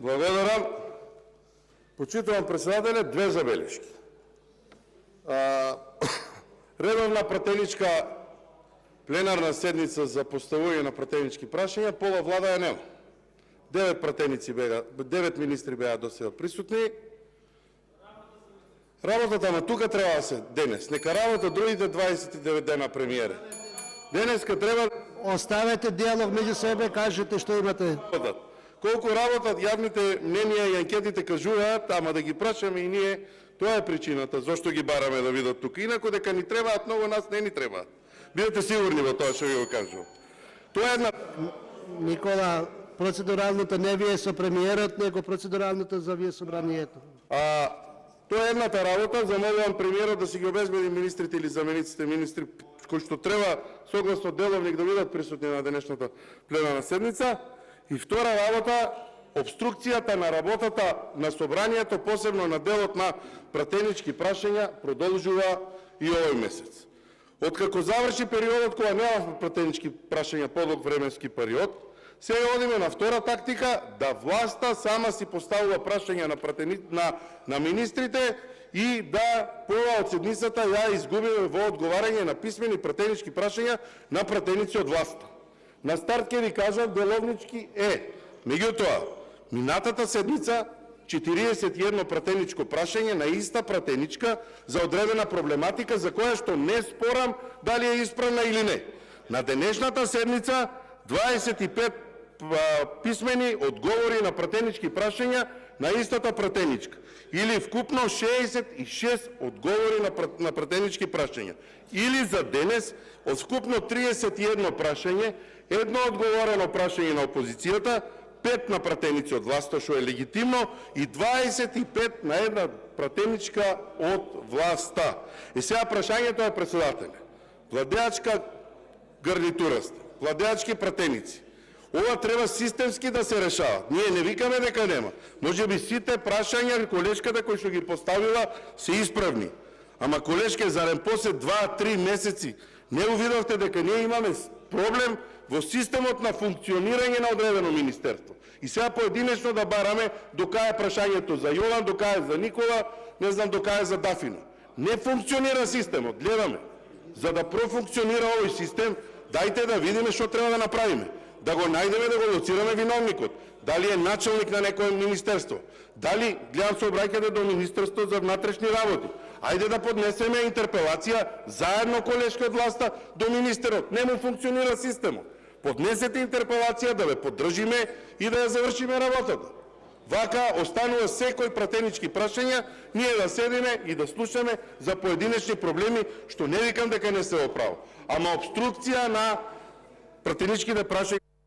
Благодарам. Почитувам председателя, две забележки. Редовна пратеничка пленарна седница за поставување на пратенички прашања, пола влада ја нема. 9 министри беа досега присутни. Работата на тука треба да се денес. Нека работа другите 29 дена премиере. Денеска треба... Оставете диалог меѓу себе, кажете што имате. Колку работат јавните мненија и анкетите кажуваат, ама да ги прашаме и ние, тоа е причината зошто ги бараме да видат тука. Инаку дека ни требаат многу, нас не ни требаат. Бидете сигурни во тоа што ви го кажувам. Тоа е една... Никола, процедуралното не вие со премиерот, него процедуралното за вие собранието. Тоа е едната работа, замолувам премиерот да си ги обезбеди министрите или замениците министри кои што треба согласно деловник да бидат присутни на денешната пленарна седница. И втора работа, обструкцијата на работата на собранието, посебно на делот на пратенички прашања, продолжува и овој месец. Откако заврши периодот кога немавме пратенички прашања подолг временски период, сега одиме на втора тактика да власта сама си поставува прашања на министрите и да пола од седницата ја изгубиме во одговарање на писмени пратенички прашања на пратеници од власта. На старт ќе ви кажам, деловнички е. Меѓутоа, минатата седница 41 пратеничко прашање на иста пратеничка за одредена проблематика за која што не спорам дали е исправна или не. На денешната седница 25 писмени одговори на пратенички прашања на истата пратеничка. Или вкупно 66 одговори на пратенички прашања. Или за денес од вкупно 31 прашање, едно одговорено прашање на опозицијата, 5 на пратеници од власта, што е легитимно, и 25 на една пратеничка од власта. И сега прашањето е председателя. Владеачка гарнитура сте, владеачки пратеници. Ова треба системски да се решава. Ние не викаме дека нема. Може би сите прашања колешката кои што ги поставила се исправни. Ама колешке, зарем после 2-3 месеци не увидовте дека ние имаме проблем во системот на функционирање на одредено министерство. И сега поединечно да бараме докај е прашањето за Јован, докај е за Никола, не знам докај е за Дафина. Не функционира системот, гледаме. За да профункционира овој систем, дајте да видиме што треба да направиме. Да го најдеме, да го лоцираме виновникот. Дали е началник на некое министерство, дали, гледам се обраќате до Министерство за внатрешни работи. Ајде да поднесеме интерпелација заедно колешки од власта до министерот. Не му функционира системот. Поднесете интерпелација да ве поддржиме и да ја завршиме работата. Вака останува секој пратенички прашања, ние да седиме и да слушаме за поединечни проблеми, што не викам дека не се оправа. Ама обструкција на пратеничките прашања